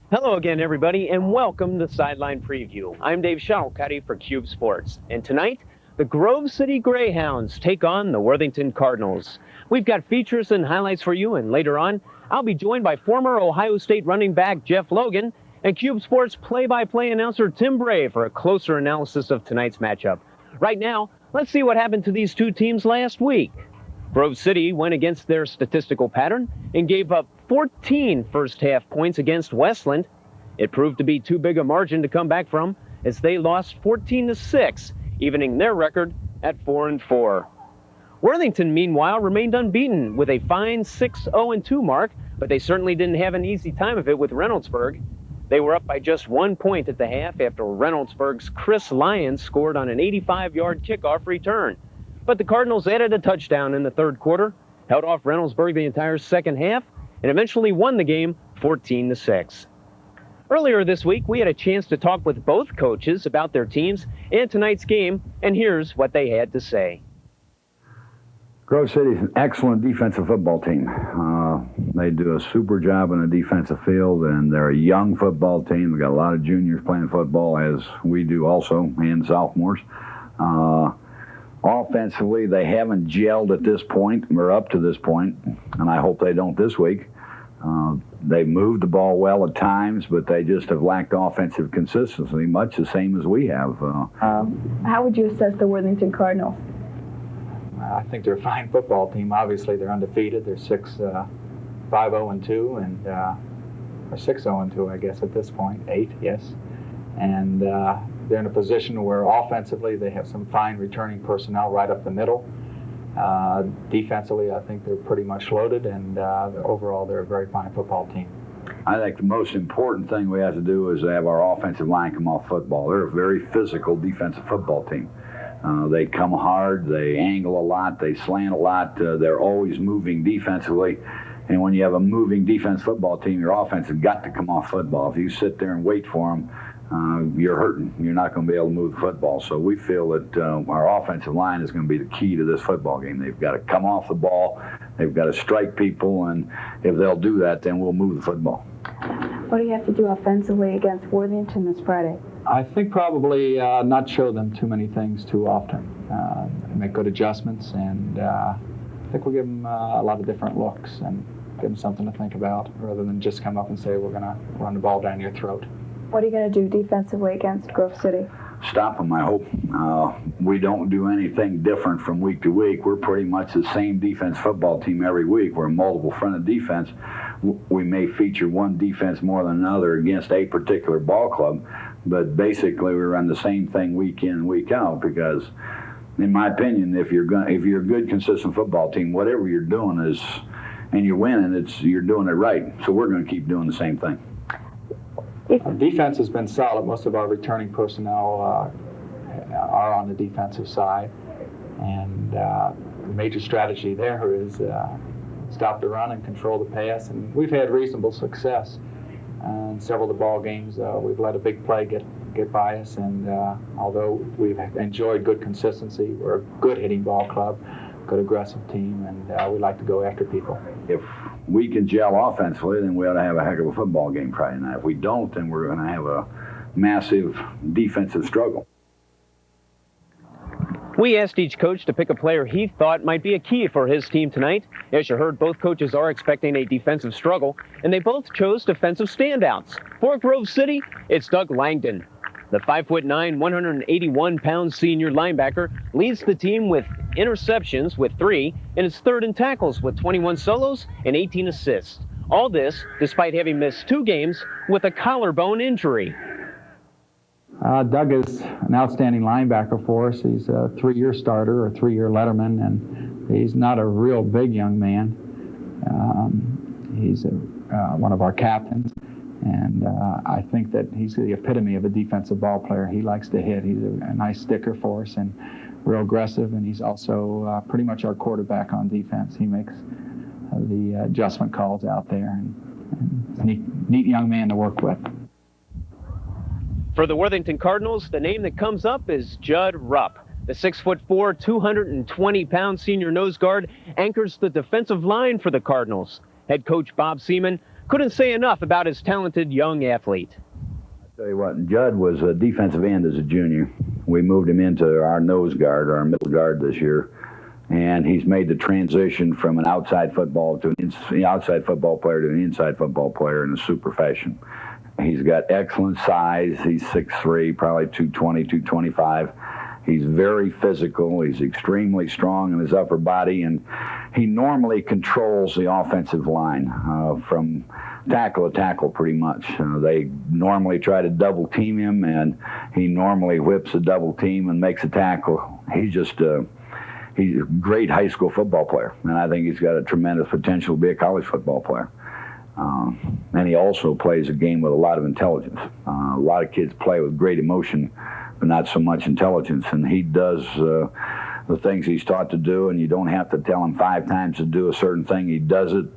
Hello again, everybody, and welcome to Sideline Preview. I'm Dave Shuttlecutty for Qube Sports, and tonight, the Grove City Greyhounds take on the Worthington Cardinals. We've got features and highlights for you, and later on, I'll be joined by former Ohio State running back Jeff Logan and Qube Sports play-by-play announcer Tim Bray for a closer analysis of tonight's matchup. Right now, let's see what happened to these two teams last week. Grove City went against their statistical pattern and gave up 14 first-half points against Westland. It proved to be too big a margin to come back from as they lost 14-6, evening their record at 4-4. Worthington, meanwhile, remained unbeaten with a fine 6-0-2 mark, but they certainly didn't have an easy time of it with Reynoldsburg. They were up by just 1 point at the half after Reynoldsburg's Chris Lyons scored on an 85-yard kickoff return. But the Cardinals added a touchdown in the third quarter, held off Reynoldsburg the entire second half, and eventually won the game 14-6. Earlier this week, we had a chance to talk with both coaches about their teams and tonight's game, and here's what they had to say. Grove City is an excellent defensive football team. They do a super job on the defensive field, and they're a young football team. We've got a lot of juniors playing football, as we do also, and sophomores. Offensively, they haven't gelled at this point, or up to this point, and I hope they don't this week. They've moved the ball well at times, but they just have lacked offensive consistency, much the same as we have. How would you assess the Worthington Cardinals? I think they're a fine football team. Obviously, they're undefeated. They're 5-0-2, and or 6-0-2, I guess, at this point. 8, yes. And they're in a position where offensively they have some fine returning personnel right up the middle. Defensively, I think they're pretty much loaded, and overall they're a very fine football team. I think the most important thing we have to do is have our offensive line come off football. They're a very physical defensive football team. They come hard, they angle a lot, they slant a lot, they're always moving defensively. And when you have a moving defense football team, your offense has got to come off football. If you sit there and wait for them, you're hurting. You're not going to be able to move the football. So we feel that our offensive line is going to be the key to this football game. They've got to come off the ball. They've got to strike people. And if they'll do that, then we'll move the football. What do you have to do offensively against Worthington this Friday? I think probably not show them too many things too often. Make good adjustments, and I think we'll give them a lot of different looks and give them something to think about rather than just come up and say we're going to run the ball down your throat. What are you going to do defensively against Grove City? Stop them, I hope. We don't do anything different from week to week. We're pretty much the same defense football team every week. We're a multiple fronted defense. We may feature one defense more than another against a particular ball club, but basically we run the same thing week in and week out because, in my opinion, if you're a good, consistent football team, whatever you're doing and you're winning, you're doing it right. So we're going to keep doing the same thing. Our defense has been solid. Most of our returning personnel are on the defensive side, and the major strategy there is stop the run and control the pass, and we've had reasonable success in several of the ball games. We've let a big play get by us, and although we've enjoyed good consistency, we're a good hitting ball club, good aggressive team, and we like to go after people. If we can gel offensively, then we ought to have a heck of a football game Friday night. If we don't, then we're going to have a massive defensive struggle. We asked each coach to pick a player he thought might be a key for his team tonight. As you heard, both coaches are expecting a defensive struggle, and they both chose defensive standouts. For Grove City, it's Doug Langdon. The 5'9", 181-pound senior linebacker leads the team with interceptions with 3 and is third in tackles with 21 solos and 18 assists. All this despite having missed 2 games with a collarbone injury. Doug is an outstanding linebacker for us. He's a 3-year starter or 3-year letterman, and he's not a real big young man. He's one of our captains, And I think that he's the epitome of a defensive ball player. He likes to hit. He's a nice sticker for us and real aggressive, and he's also pretty much our quarterback on defense. He makes the adjustment calls out there, and neat young man to work with. For the Worthington Cardinals, the name that comes up is Judd Rupp. The 6'4", 220-pound senior nose guard anchors the defensive line for the Cardinals. Head coach Bob Seaman couldn't say enough about his talented young athlete. I'll tell you what, Judd was a defensive end as a junior. We moved him into our nose guard, our middle guard this year, and he's made the transition from an outside football to an outside football player to an inside football player in a super fashion. He's got excellent size. He's 6'3", probably 220, 225. He's very physical. He's extremely strong in his upper body, and he normally controls the offensive line from tackle to tackle pretty much. They normally try to double team him, and he normally whips a double team and makes a tackle. He's a great high school football player, and I think he's got a tremendous potential to be a college football player. And he also plays a game with a lot of intelligence. A lot of kids play with great emotion, but not so much intelligence. And he does the things he's taught to do, and you don't have to tell him 5 times to do a certain thing. He does it.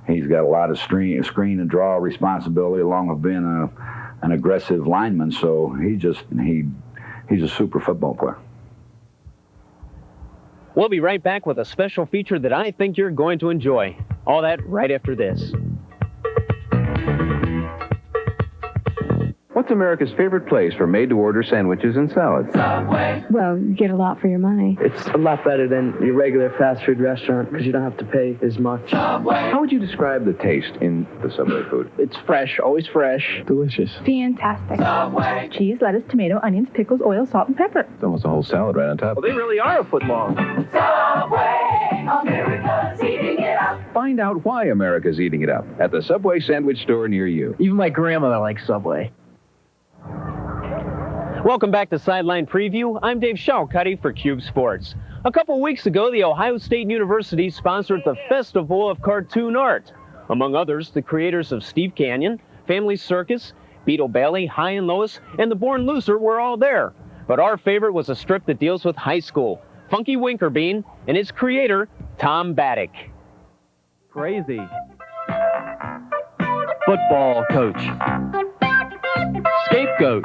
He's got a lot of screen and draw responsibility, along with being an aggressive lineman. So he's a super football player. We'll be right back with a special feature that I think you're going to enjoy. All that right after this. What's America's favorite place for made-to-order sandwiches and salads? Subway. Well, you get a lot for your money. It's a lot better than your regular fast food restaurant because you don't have to pay as much. Subway. How would you describe the taste in the Subway food? It's fresh, always fresh. Delicious. Fantastic. Subway. Cheese, lettuce, tomato, onions, pickles, oil, salt, and pepper. It's almost a whole salad right on top. Well, they really are a foot long. Subway. America's eating it up. Find out why America's eating it up at the Subway sandwich store near you. Even my grandmother likes Subway. Welcome back to Sideline Preview. I'm Dave Shalcutty for Qube Sports. A couple weeks ago, the Ohio State University sponsored the Festival of Cartoon Art. Among others, the creators of Steve Canyon, Family Circus, Beetle Bailey, High and Lois, and The Born Loser were all there. But our favorite was a strip that deals with high school, Funky Winkerbean, and its creator, Tom Baddock. Crazy. Football coach. Scapegoat.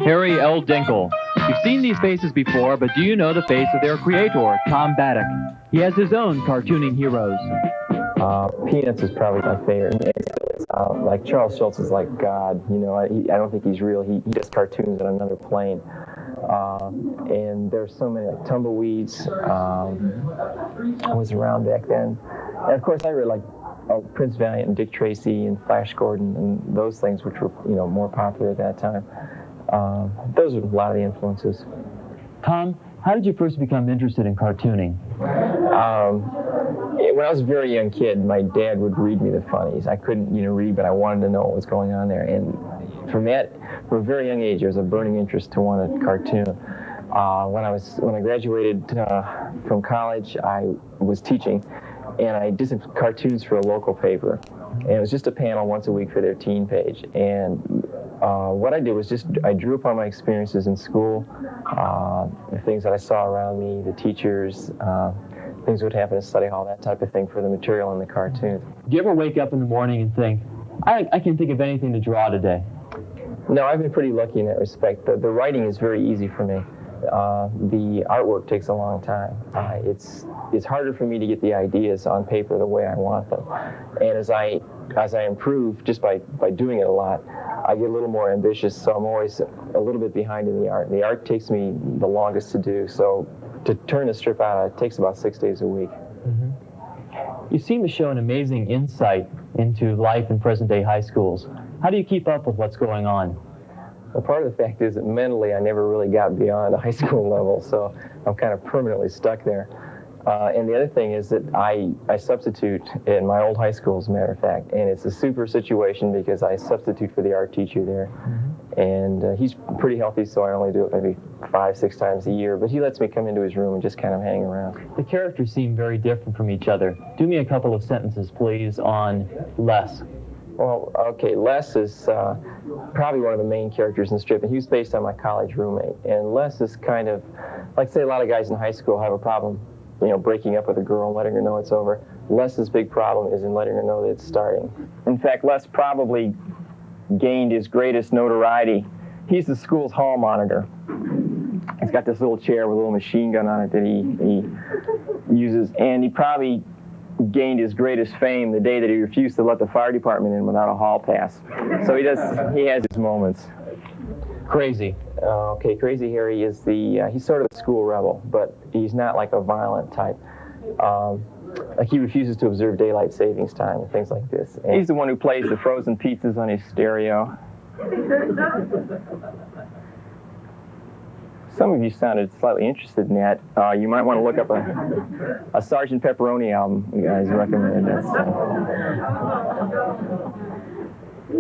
Harry L. Dinkle. You've seen these faces before, but do you know the face of their creator, Tom Baddock? He has his own cartooning heroes. Peanuts is probably my favorite. Like Charles Schultz is like God. You know, I don't think he's real. He does cartoons on another plane. And there's so many, like Tumbleweeds was around back then. And of course, I really like Prince Valiant and Dick Tracy and Flash Gordon and those things, which were, you know, more popular at that time. Those are a lot of the influences. Tom, how did you first become interested in cartooning? When I was a very young kid, my dad would read me the funnies. I couldn't, read, but I wanted to know what was going on there. And from a very young age, there was a burning interest to want a cartoon. When I graduated from college, I was teaching, and I did some cartoons for a local paper. And it was just a panel once a week for their teen page. And what I did was I drew upon my experiences in school, the things that I saw around me, the teachers, things that would happen in study hall, that type of thing for the material in the cartoon. Do you ever wake up in the morning and think, I can't think of anything to draw today? No, I've been pretty lucky in that respect. The writing is very easy for me. The artwork takes a long time. It's harder for me to get the ideas on paper the way I want them. And as I improve just by doing it a lot, I get a little more ambitious, so I'm always a little bit behind in the art. The art takes me the longest to do, so to turn the strip out, it takes about 6 days a week. You seem to show an amazing insight into life in present-day high schools. How do you keep up with what's going on? Well, part of the fact is that mentally I never really got beyond the high school level, so I'm kind of permanently stuck there. And the other thing is that I substitute in my old high school, as a matter of fact, and it's a super situation because I substitute for the art teacher there. And he's pretty healthy, so I only do it maybe 5-6 times a year. But he lets me come into his room and just kind of hang around. The characters seem very different from each other. Do me a couple of sentences, please, on Les. Well, okay, Les is probably one of the main characters in the strip, and he was based on my college roommate. And Les is kind of, like say a lot of guys in high school have a problem, breaking up with a girl and letting her know it's over. Les's big problem is in letting her know that it's starting. In fact, Les probably gained his greatest notoriety. He's the school's hall monitor. He's got this little chair with a little machine gun on it that he uses, and he probably gained his greatest fame the day that he refused to let the fire department in without a hall pass. So he has his moments. Crazy. Okay, Crazy Harry is he's sort of a school rebel, but he's not like a violent type. Like he refuses to observe daylight savings time and things like this. And he's the one who plays the frozen pizzas on his stereo. Some of you sounded slightly interested in that. You might want to look up a Sgt. Pepperoni album, you guys recommend.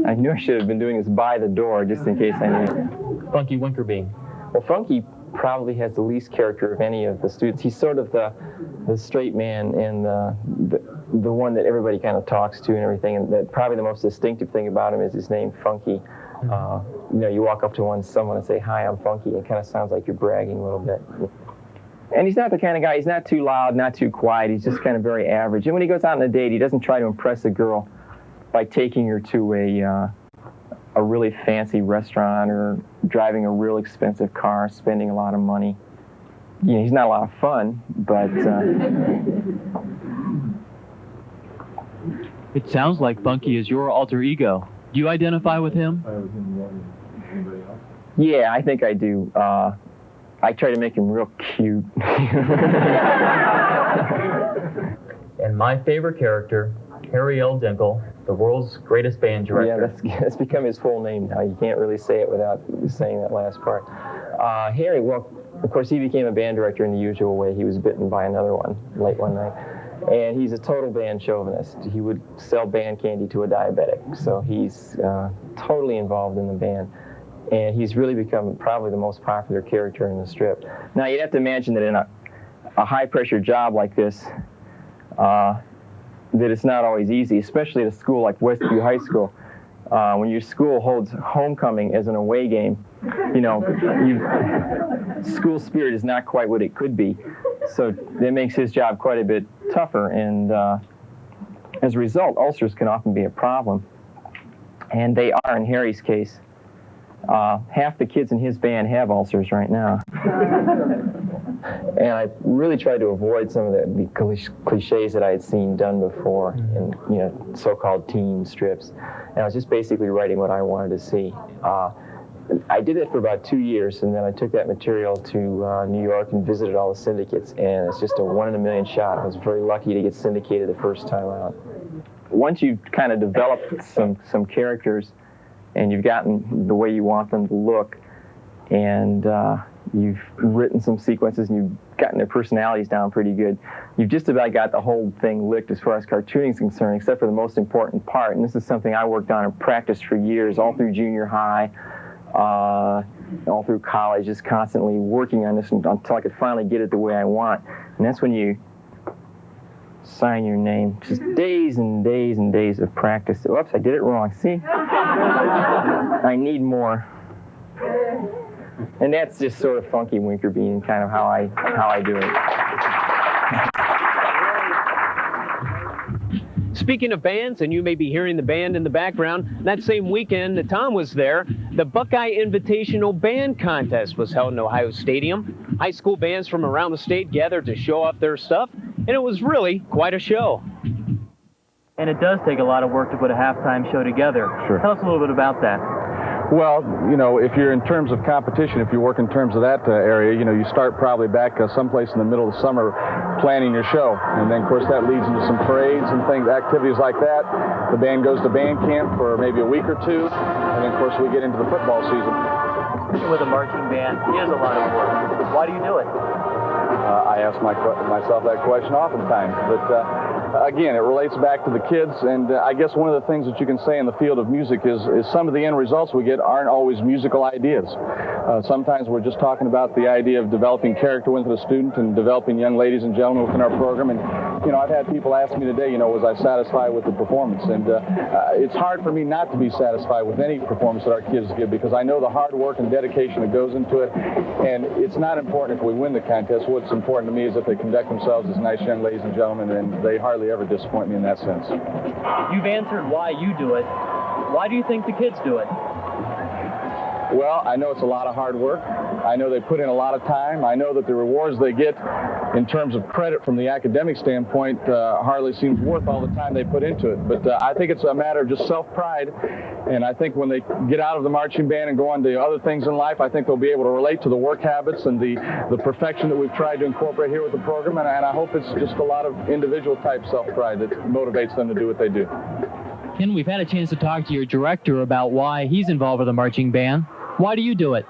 I knew I should have been doing this by the door just in case I needed. Funky Winkerbean. Well, Funky probably has the least character of any of the students. He's sort of the straight man and the one that everybody kind of talks to and everything. And probably the most distinctive thing about him is his name, Funky. You walk up to someone and say, "Hi, I'm Funky." It kind of sounds like you're bragging a little bit. And he's not the kind of guy, he's not too loud, not too quiet. He's just kind of very average. And when he goes out on a date, he doesn't try to impress a girl by taking her to a really fancy restaurant or driving a real expensive car, spending a lot of money. He's not a lot of fun, but... It sounds like Funky is your alter ego. Do you identify with him? Yeah, I think I do. I try to make him real cute. And my favorite character, Harry L. Dinkle, the world's greatest band director. Yeah, that's become his full name now. You can't really say it without saying that last part. Harry, well, of course, he became a band director in the usual way. He was bitten by another one late one night. And he's a total band chauvinist. He would sell band candy to a diabetic. So he's totally involved in the band. And he's really become probably the most popular character in the strip. Now, you'd have to imagine that in a high-pressure job like this, that it's not always easy, especially at a school like Westview High School. When your school holds homecoming as an away game, school spirit is not quite what it could be. So that makes his job quite a bit tougher, and as a result, ulcers can often be a problem. And they are in Harry's case. Half the kids in his band have ulcers right now. And I really tried to avoid some of the cliches that I had seen done before in so-called teen strips. And I was just basically writing what I wanted to see. I did it for about 2 years, and then I took that material to New York and visited all the syndicates, and it's just a 1 in a million shot. I was very lucky to get syndicated the first time out. Once you've kind of developed some characters, and you've gotten the way you want them to look, and you've written some sequences, and you've gotten their personalities down pretty good, you've just about got the whole thing licked as far as cartooning is concerned, except for the most important part. And this is something I worked on and practiced for years, all through junior high, all through college, just constantly working on this until I could finally get it the way I want. And that's when you sign your name. Just days and days and days of practice. Oops, I did it wrong. See? I need more. And that's just sort of Funky Winkerbean, kind of how I do it. Speaking of bands, and you may be hearing the band in the background, that same weekend that Tom was there, the Buckeye Invitational Band Contest was held in Ohio Stadium. High school bands from around the state gathered to show off their stuff, and it was really quite a show. And it does take a lot of work to put a halftime show together. Sure. Tell us a little bit about that. Well, if you're in terms of competition, if you work in terms of that area, you start probably back someplace in the middle of the summer planning your show. And then, of course, that leads into some parades and things, activities like that. The band goes to band camp for maybe a week or two. And then, of course, we get into the football season. With a marching band is a lot of work. Why do you do it? I ask myself that question oftentimes. But again, it relates back to the kids, and I guess one of the things that you can say in the field of music is some of the end results we get aren't always musical ideas. Sometimes we're just talking about the idea of developing character within a student and developing young ladies and gentlemen within our program. And, I've had people ask me today, was I satisfied with the performance? And it's hard for me not to be satisfied with any performance that our kids give, because I know the hard work and dedication that goes into it. And it's not important if we win the contest. What's important to me is if they conduct themselves as nice young ladies and gentlemen, and they hardly ever disappoint me in that sense. You've answered why you do it. Why do you think the kids do it? Well, I know it's a lot of hard work. I know they put in a lot of time. I know that the rewards they get in terms of credit from the academic standpoint hardly seems worth all the time they put into it. But I think it's a matter of just self-pride. And I think when they get out of the marching band and go on to other things in life, I think they'll be able to relate to the work habits and the perfection that we've tried to incorporate here with the program. And I hope it's just a lot of individual type self-pride that motivates them to do what they do. Ken, we've had a chance to talk to your director about why he's involved with the marching band. Why do you do it?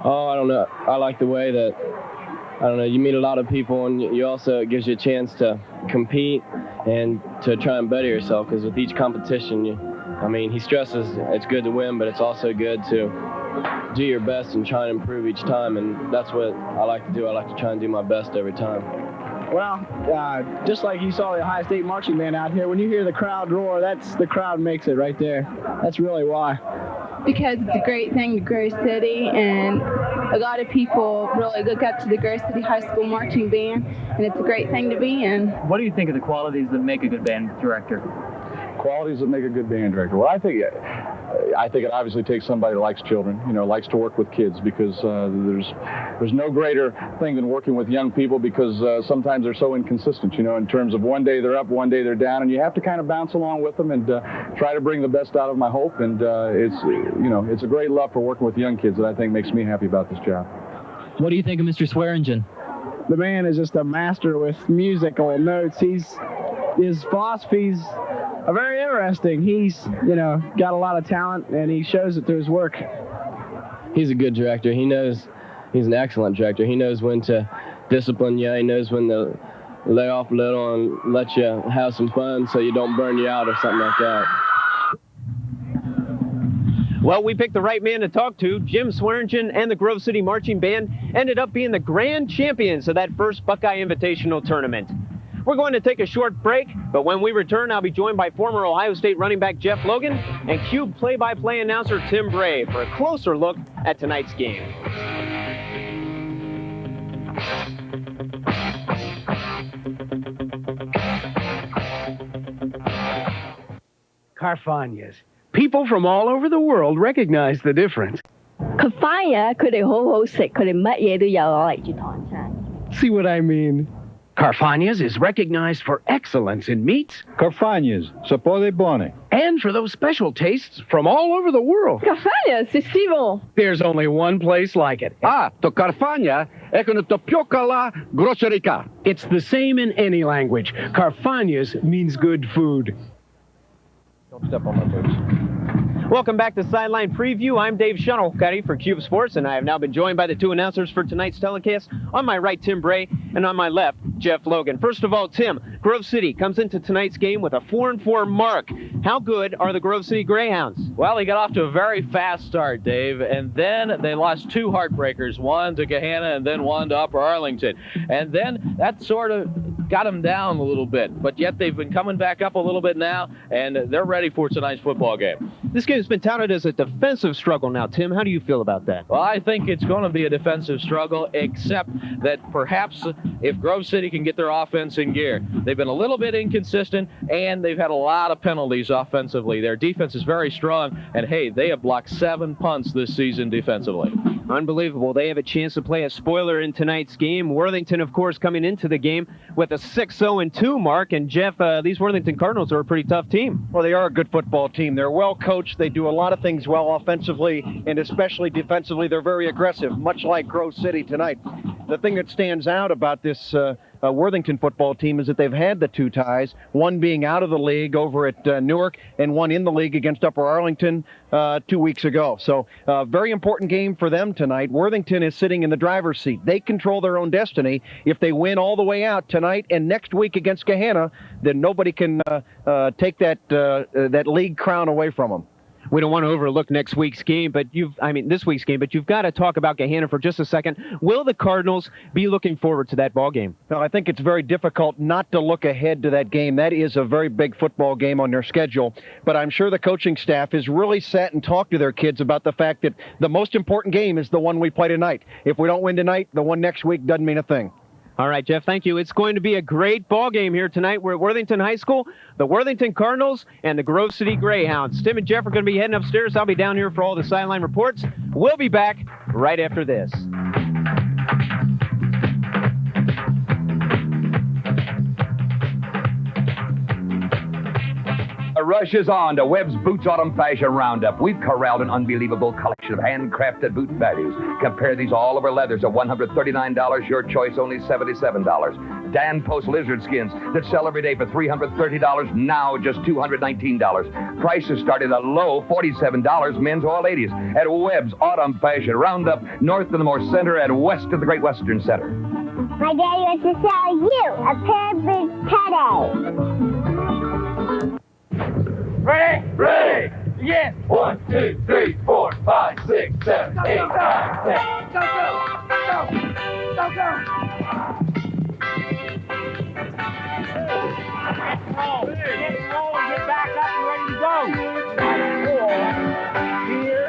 Oh, I don't know. I like the way that, you meet a lot of people, and you also, it gives you a chance to compete and to try and better yourself, because with each competition, he stresses it's good to win, but it's also good to do your best and try and improve each time, and that's what I like to do. I like to try and do my best every time. Well, just like you saw the Ohio State marching band out here, when you hear the crowd roar, that's the crowd makes it right there. That's really why. Because it's a great thing to Grove City, and a lot of people really look up to the Grove City High School marching band, and it's a great thing to be in. What do you think of the qualities that make a good band director? Qualities that make a good band director. Well, I think it obviously takes somebody that likes children, likes to work with kids, because there's no greater thing than working with young people, because sometimes they're so inconsistent, in terms of one day they're up, one day they're down, and you have to kind of bounce along with them and try to bring the best out of them, I hope. And it's a great love for working with young kids that I think makes me happy about this job. What do you think of Mr. Swearingen? The man is just a master with musical notes. His philosophy's very interesting. He's, got a lot of talent, and he shows it through his work. He's a good director. He's an excellent director. He knows when to discipline you. He knows when to lay off a little and let you have some fun so you don't burn you out or something like that. Well, we picked the right man to talk to. Jim Swearingen and the Grove City Marching Band ended up being the grand champions of that first Buckeye Invitational Tournament. We're going to take a short break, but when we return, I'll be joined by former Ohio State running back Jeff Logan and Qube play-by-play announcer Tim Bray for a closer look at tonight's game. Carfagnas. People from all over the world recognize the difference. Carfagna 佢哋好好食，佢哋乜嘢都有攞嚟煮唐餐。 See what I mean? Carfagnas is recognized for excellence in meats. Carfagnas, sapore buone. And for those special tastes from all over the world. Carfagna, c'est si bon. There's only one place like it. To Carfagna è con tapioca la groceria. It's the same in any language. Carfagnas means good food. Don't step on my toes. Welcome back to Sideline Preview. I'm Dave Shuttlecutty for Qube Sports, and I have now been joined by the two announcers for tonight's telecast. On my right, Tim Bray, and on my left, Jeff Logan. First of all, Tim, Grove City comes into tonight's game with a 4-4 mark. How good are the Grove City Greyhounds? Well, they got off to a very fast start, Dave, and then they lost two heartbreakers, one to Gahanna and then one to Upper Arlington. And then that sort of got them down a little bit, but yet they've been coming back up a little bit now, and they're ready for tonight's football game. This game's been touted as a defensive struggle now, Tim. How do you feel about that? Well, I think it's going to be a defensive struggle, except that perhaps if Grove City can get their offense in gear. They've been a little bit inconsistent, and they've had a lot of penalties offensively. Their defense is very strong, and hey, they have blocked 7 punts this season defensively. Unbelievable. They have a chance to play a spoiler in tonight's game. Worthington, of course, coming into the game with a 6-0-2 mark. And, Jeff, these Worthington Cardinals are a pretty tough team. Well, they are a good football team. They're well coached. They do a lot of things well offensively, and especially defensively. They're very aggressive, much like Grove City tonight. the thing that stands out about this Worthington football team is that they've had the 2 ties, one being out of the league over at Newark and one in the league against Upper Arlington 2 weeks ago. So very important game for them tonight. Worthington is sitting in the driver's seat. They control their own destiny. If they win all the way out tonight and next week against Gahanna, then nobody can take that league crown away from them. We don't want to overlook next week's game, but this week's game, but you've got to talk about Gahanna for just a second. Will the Cardinals be looking forward to that ball game? Well, I think it's very difficult not to look ahead to that game. That is a very big football game on their schedule. But I'm sure the coaching staff has really sat and talked to their kids about the fact that the most important game is the one we play tonight. If we don't win tonight, the one next week doesn't mean a thing. All right, Jeff, thank you. It's going to be a great ball game here tonight. We're at Worthington High School, the Worthington Cardinals, and the Grove City Greyhounds. Tim and Jeff are going to be heading upstairs. I'll be down here for all the sideline reports. We'll be back right after this. A rush is on to Webb's Boots Autumn Fashion Roundup. We've corralled an unbelievable collection of handcrafted boot values. Compare these all-over leathers at $139, your choice only $77. Dan Post lizard skins that sell every day for $330, now just $219. Prices start at a low $47, men's or ladies, at Webb's Autumn Fashion Roundup, north of the Moore Center and west of the Great Western Center. My daddy wants to sell you a pair of boots today. Ready? Ready! Yes! 1, 2, 3, 4, 5, 6, 7, 8, 9, 10. Go, go! Go! Go, go! Roll. Get roll and get back up and ready to go. Here.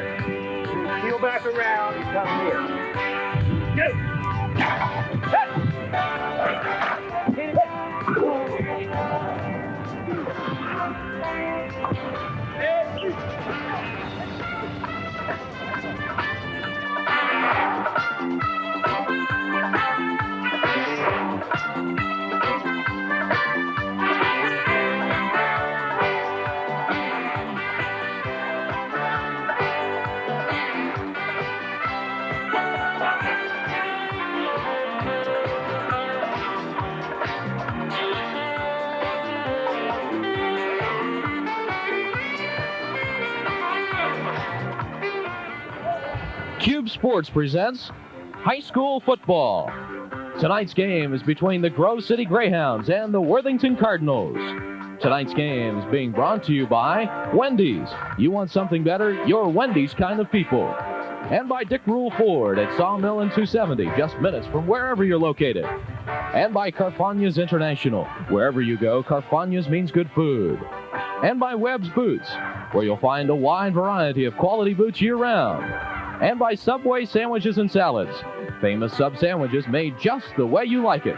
Peel back around and come here. Go! Hit it. Qube Sports presents high school football. Tonight's game is between the Grove City Greyhounds and the Worthington Cardinals. Tonight's game is being brought to you by Wendy's. You want something better? You're Wendy's kind of people. And by Dick Rule Ford at Sawmill and 270, just minutes from wherever you're located. And by Carfagna's International. Wherever you go, Carfagna's means good food. And by Webb's Boots, where you'll find a wide variety of quality boots year-round. And by Subway Sandwiches and Salads. Famous sub sandwiches made just the way you like it.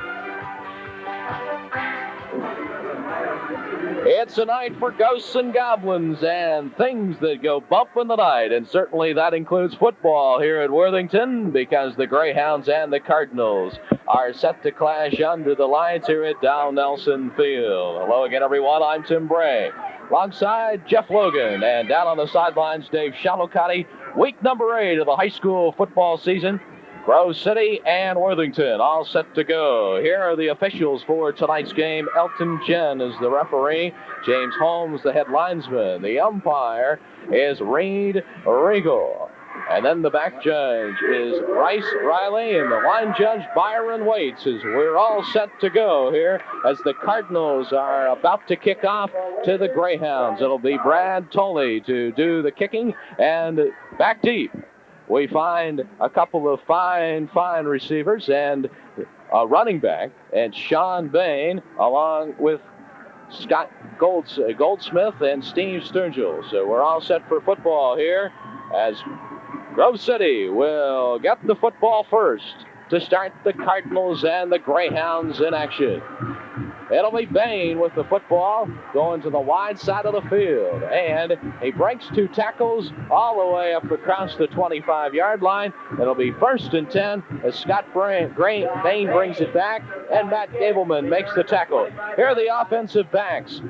It's a night for ghosts and goblins and things that go bump in the night. And certainly that includes football here at Worthington, because the Greyhounds and the Cardinals are set to clash under the lights here at Dow Nelson Field. Hello again, everyone. I'm Tim Bray. Alongside Jeff Logan, and down on the sidelines, Dave Shalocati. Week number 8 of the high school football season. Grove City and Worthington all set to go. Here are the officials for tonight's game. Elton Jen is the referee. James Holmes, the head linesman. The umpire is Reed Regal. And then the back judge is Bryce Riley, and the line judge Byron Waits. As we're all set to go here as the Cardinals are about to kick off to the Greyhounds. It'll be Brad Tolley to do the kicking, and back deep we find a couple of fine receivers and a running back, and Sean Bain along with Scott Goldsmith and Steve Sturgill. So we're all set for football here as Grove City will get the football first to start the Cardinals and the Greyhounds in action. It'll be Bain with the football going to the wide side of the field. And he breaks 2 tackles all the way up across the 25-yard line. It'll be 1st and 10 as Scott Bain brings it back, and Matt Gableman makes the tackle. Here are the offensive backs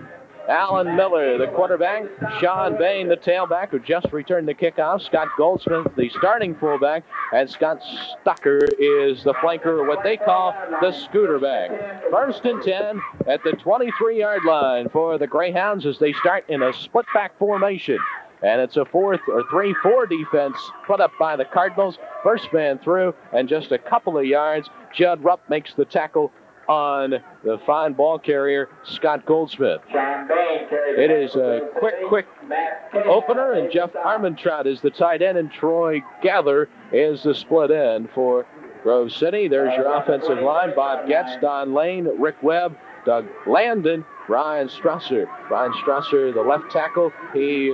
Alan Miller, the quarterback. Sean Bain, the tailback, who just returned the kickoff. Scott Goldsmith, the starting fullback. And Scott Stucker is the flanker, what they call the scooter back. 1st and 10 at the 23-yard line for the Greyhounds as they start in a split-back formation. And it's a 3-4 defense put up by the Cardinals. First man through, and just a couple of yards, Judd Rupp makes the tackle on the fine ball carrier, Scott Goldsmith. It is a quick opener, and Jeff Armentrout is the tight end, and Troy Gather is the split end for Grove City. There's your offensive line: Bob Getz, Don Lane, Rick Webb, Doug Landon, Ryan Strasser. Ryan Strasser, the left tackle, he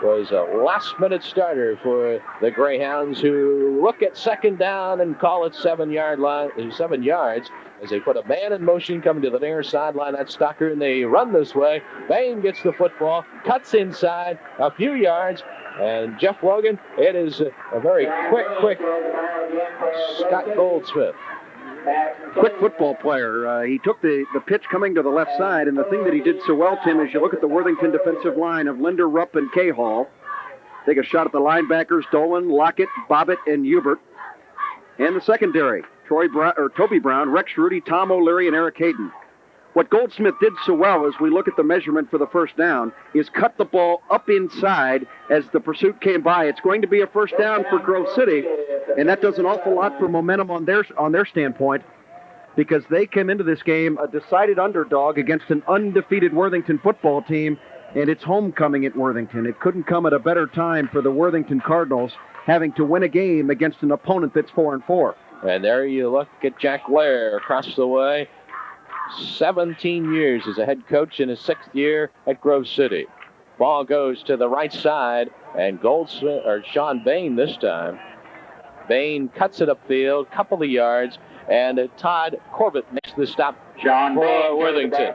was a last-minute starter for the Greyhounds, who look at second down and call it 7 yards as they put a man in motion coming to the near sideline. That's Stocker, and they run this way. Bain gets the football, cuts inside a few yards, and Jeff Logan, it is a very quick Scott Goldsmith. Quick football player. He took the pitch coming to the left side, and the thing that he did so well, Tim, is you look at the Worthington defensive line of Linder, Rupp, and Cahall. Take a shot at the linebackers: Dolan, Lockett, Bobbitt, and Hubert. And the secondary: Toby Brown, Rex Rudy, Tom O'Leary, and Eric Hayden. What Goldsmith did so well, as we look at the measurement for the first down, is cut the ball up inside as the pursuit came by. It's going to be a first down for Grove City, and that does an awful lot for momentum on their standpoint, because they came into this game a decided underdog against an undefeated Worthington football team, and it's homecoming at Worthington. It couldn't come at a better time for the Worthington Cardinals, having to win a game against an opponent that's 4-4. And there you look at Jack Blair across the way. 17 years as a head coach in his 6th year at Grove City. Ball goes to the right side, and Sean Bain this time. Bain cuts it upfield, couple of yards, and Todd Corbett makes the stop for Worthington.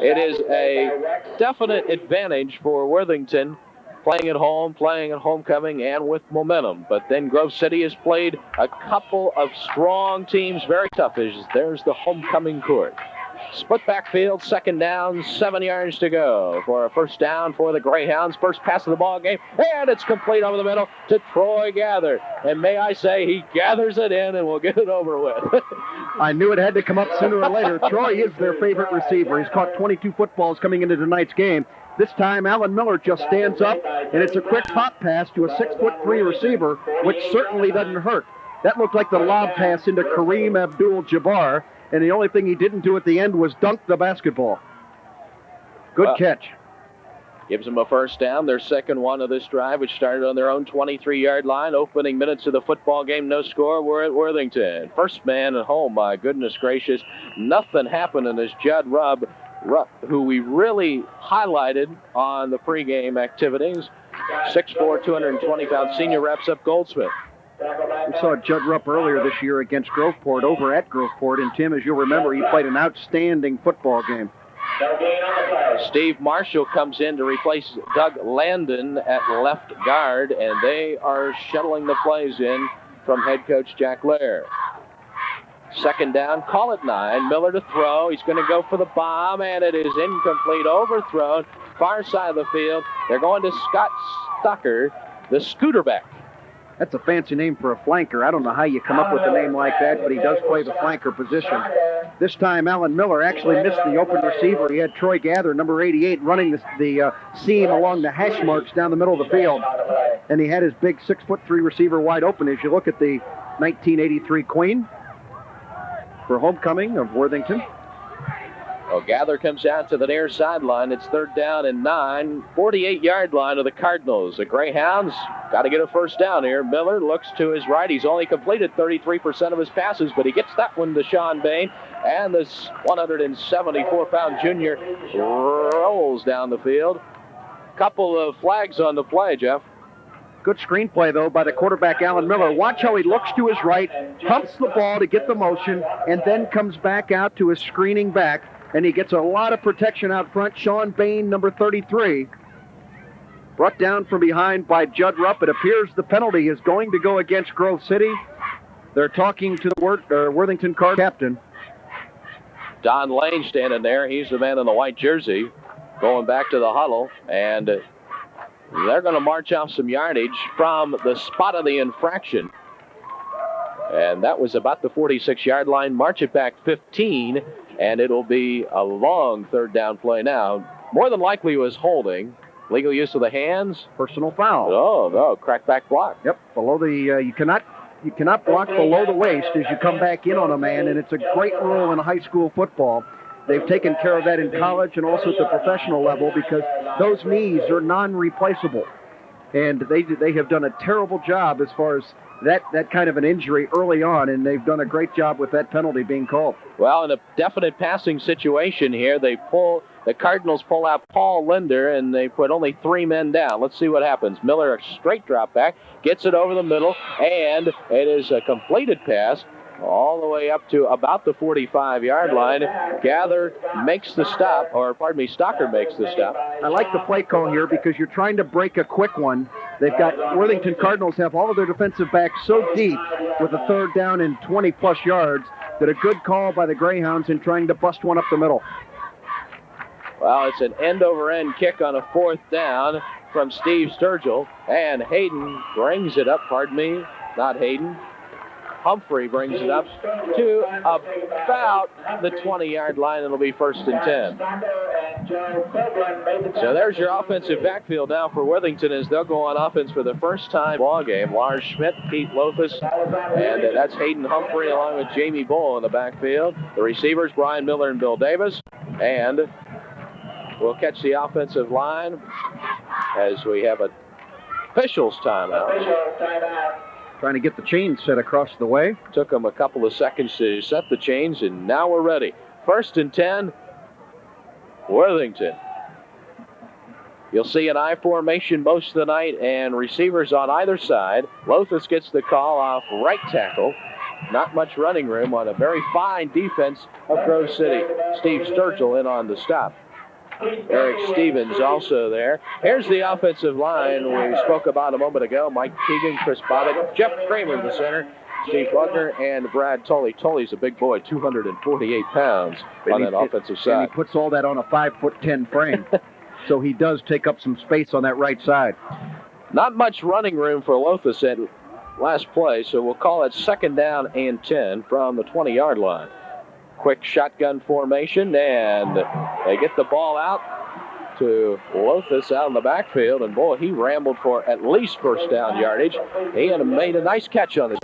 It is a definite advantage for Worthington, playing at home, playing at homecoming, and with momentum. But then Grove City has played a couple of strong teams, very tough. There's the homecoming court. Split backfield, second down, 7 yards to go for a first down for the Greyhounds. First pass of the ball game, and it's complete over the middle to Troy Gather. And may I say, he gathers it in and we'll get it over with. I knew it had to come up sooner or later. Troy is their favorite receiver. He's caught 22 footballs coming into tonight's game. This time, Alan Miller just stands up, and it's a quick pop pass to a 6'3" receiver, which certainly doesn't hurt. That looked like the lob pass into Kareem Abdul-Jabbar, and the only thing he didn't do at the end was dunk the basketball. Good catch. Gives them a first down, their second one of this drive, which started on their own 23-yard line. Opening minutes of the football game, no score. We're at Worthington. First man at home, my goodness gracious. Nothing happening as Judd Rupp, who we really highlighted on the pregame activities. 6'4", 220-pound senior, wraps up Goldsmith. We saw Judd Rupp earlier this year against Groveport, over at Groveport, and Tim, as you'll remember, he played an outstanding football game. Steve Marshall comes in to replace Doug Landon at left guard, and they are shuttling the plays in from head coach Jack Lair. Second down, call it 9. Miller to throw. He's going to go for the bomb, and it is incomplete, overthrown, far side of the field. They're going to Scott Stucker, the scooter back. That's a fancy name for a flanker. I don't know how you come up with a name like that, but he does play the flanker position. This time, Alan Miller actually missed the open receiver. He had Troy Gather, number 88, running the seam along the hash marks down the middle of the field. And he had his big 6'3" receiver wide open. As you look at the 1983 Queen for homecoming of Worthington. Well, Gather comes out to the near sideline. It's third down and 9. 48-yard line of the Cardinals. The Greyhounds got to get a first down here. Miller looks to his right. He's only completed 33% of his passes, but he gets that one to Sean Bain. And this 174-pound junior rolls down the field. Couple of flags on the play, Jeff. Good screenplay, though, by the quarterback, Alan Miller. Watch how he looks to his right, pumps the ball to get the motion, and then comes back out to his screening back. And he gets a lot of protection out front. Sean Bain, number 33, brought down from behind by Judd Rupp. It appears the penalty is going to go against Grove City. They're talking to the Worthington Card captain. Don Lane standing there. He's the man in the white jersey going back to the huddle. And they're going to march off some yardage from the spot of the infraction. And that was about the 46-yard line. March it back 15, and it'll be a long third down play now. More than likely was holding. Legal use of the hands. Personal foul. Oh, no, crackback block. Yep, below the, you cannot block below the waist as you come back in on a man, and it's a great rule in high school football. They've taken care of that in college and also at the professional level because those knees are non-replaceable. And they have done a terrible job as far as that kind of an injury early on, and they've done a great job with that penalty being called. Well, in a definite passing situation here, the Cardinals pull out Paul Linder, and they put only 3 men down. Let's see what happens. Miller, a straight drop back, gets it over the middle, and it is a completed pass all the way up to about the 45-yard line. Gather makes the stop, or pardon me, Stocker makes the stop. I like the play call here because you're trying to break a quick one. They've got Worthington Cardinals have all of their defensive backs so deep with a third down and 20-plus yards that a good call by the Greyhounds in trying to bust one up the middle. Well, it's an end-over-end kick on a 4th down from Steve Sturgill, and Hayden brings it up, pardon me, not Hayden. Humphrey brings it up to about the 20-yard line. It'll be 1st and 10. So there's your offensive backfield now for Worthington as they'll go on offense for the first time ball game. Lars Schmidt, Pete Lothus, and that's Hayden Humphrey along with Jamie Bull in the backfield. The receivers, Brian Miller and Bill Davis. And we'll catch the offensive line as we have a officials timeout. Trying to get the chain set across the way. Took them a couple of seconds to set the chains, and now we're ready. 1st and 10, Worthington. You'll see an I formation most of the night, and receivers on either side. Lothus gets the call off right tackle. Not much running room on a very fine defense of Grove City. Steve Sturgill in on the stop. Eric Stevens also there. Here's the offensive line we spoke about a moment ago. Mike Keegan, Chris Bobbitt, Jeff Kramer in the center, Steve Wagner, and Brad Tully. Tully's a big boy, 248 pounds on that offensive side. And he puts all that on a 5'10" frame. So he does take up some space on that right side. Not much running room for Lothus at last play, so we'll call it 2nd down and 10 from the 20-yard line. Quick shotgun formation, and they get the ball out to Lothus out in the backfield, and boy, he rambled for at least 1st down yardage. He had made a nice catch on this.